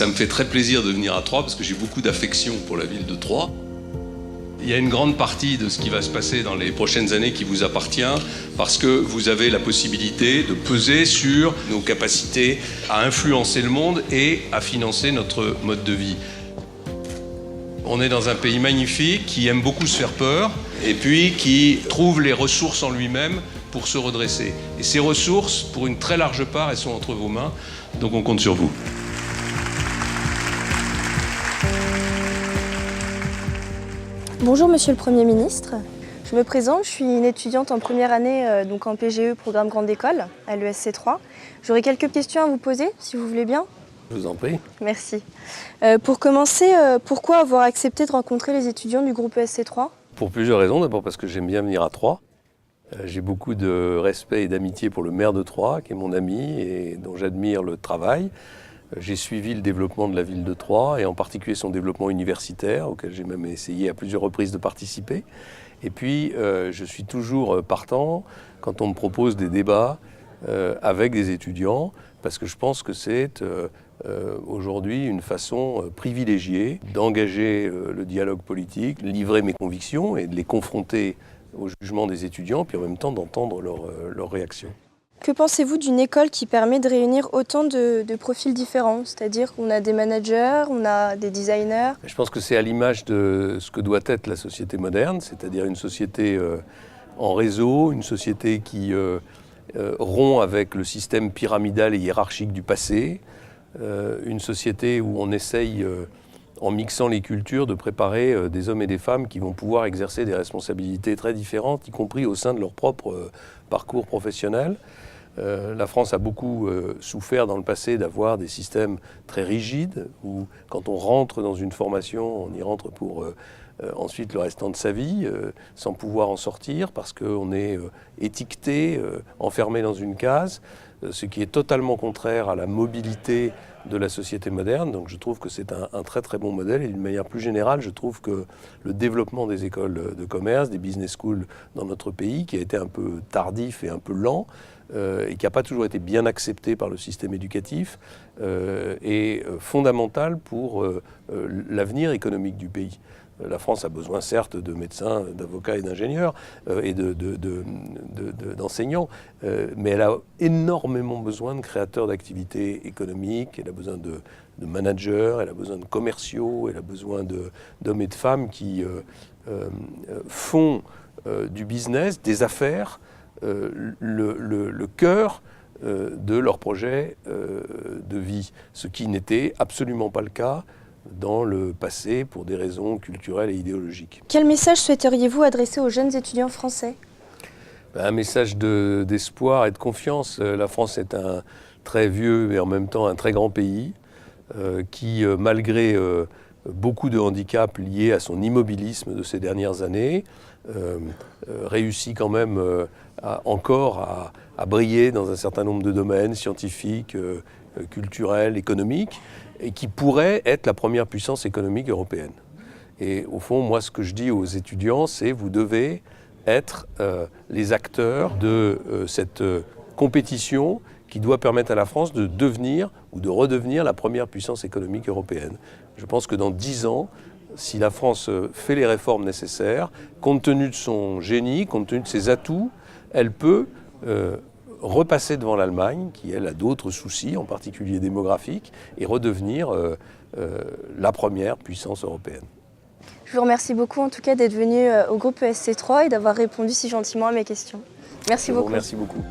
Ça me fait très plaisir de venir à Troyes parce que j'ai beaucoup d'affection pour la ville de Troyes. Il y a une grande partie de ce qui va se passer dans les prochaines années qui vous appartient parce que vous avez la possibilité de peser sur nos capacités à influencer le monde et à financer notre mode de vie. On est dans un pays magnifique qui aime beaucoup se faire peur et puis qui trouve les ressources en lui-même pour se redresser. Et ces ressources, pour une très large part, elles sont entre vos mains, donc on compte sur vous. Bonjour Monsieur le Premier ministre, je me présente, je suis une étudiante en première année donc en PGE, programme Grande École, à l'ESC 3. J'aurais quelques questions à vous poser, si vous voulez bien. Je vous en prie. Merci. Pour commencer, pourquoi avoir accepté de rencontrer les étudiants du groupe ESC 3 ? Pour plusieurs raisons. D'abord parce que j'aime bien venir à Troyes. J'ai beaucoup de respect et d'amitié pour le maire de Troyes, qui est mon ami et dont j'admire le travail. J'ai suivi le développement de la ville de Troyes et en particulier son développement universitaire, auquel j'ai même essayé à plusieurs reprises de participer. Et puis, je suis toujours partant quand on me propose des débats avec des étudiants, parce que je pense que c'est aujourd'hui une façon privilégiée d'engager le dialogue politique, de livrer mes convictions et de les confronter au jugement des étudiants, puis en même temps d'entendre leurs réactions. Que pensez-vous d'une école qui permet de réunir autant de profils différents ? C'est-à-dire qu'on a des managers, on a des designers. Je pense que c'est à l'image de ce que doit être la société moderne, c'est-à-dire une société en réseau, une société qui rompt avec le système pyramidal et hiérarchique du passé, une société où on essaye, en mixant les cultures, de préparer des hommes et des femmes qui vont pouvoir exercer des responsabilités très différentes, y compris au sein de leur propre parcours professionnel. La France a beaucoup souffert dans le passé d'avoir des systèmes très rigides où quand on rentre dans une formation, on y rentre pour ensuite le restant de sa vie sans pouvoir en sortir parce qu'on est étiqueté, enfermé dans une case, ce qui est totalement contraire à la mobilité de la société moderne. Donc je trouve que c'est un très très bon modèle et d'une manière plus générale, je trouve que le développement des écoles de commerce, des business schools dans notre pays, qui a été un peu tardif et un peu lent, et qui n'a pas toujours été bien accepté par le système éducatif, est fondamental pour l'avenir économique du pays. La France a besoin certes de médecins, d'avocats et d'ingénieurs et d'enseignants, mais elle a énormément besoin de créateurs d'activités économiques, elle a besoin de managers, elle a besoin de commerciaux, elle a besoin d'hommes et de femmes qui font du business, des affaires, le cœur de leur projet de vie, ce qui n'était absolument pas le cas dans le passé pour des raisons culturelles et idéologiques. Quel message souhaiteriez-vous adresser aux jeunes étudiants français ? Un message d'espoir et de confiance. La France est un très vieux et en même temps un très grand pays qui, malgré beaucoup de handicaps liés à son immobilisme de ces dernières années, réussit quand même encore à briller dans un certain nombre de domaines scientifiques, culturels, économiques, et qui pourrait être la première puissance économique européenne. Et au fond, moi, ce que je dis aux étudiants, c'est vous devez être les acteurs de cette compétition qui doit permettre à la France de devenir ou de redevenir la première puissance économique européenne. Je pense que dans 10 ans, si la France fait les réformes nécessaires, compte tenu de son génie, compte tenu de ses atouts, elle peut repasser devant l'Allemagne, qui elle a d'autres soucis, en particulier démographiques, et redevenir la première puissance européenne. Je vous remercie beaucoup en tout cas d'être venu au groupe ESC 3 et d'avoir répondu si gentiment à mes questions. Merci beaucoup. Merci beaucoup.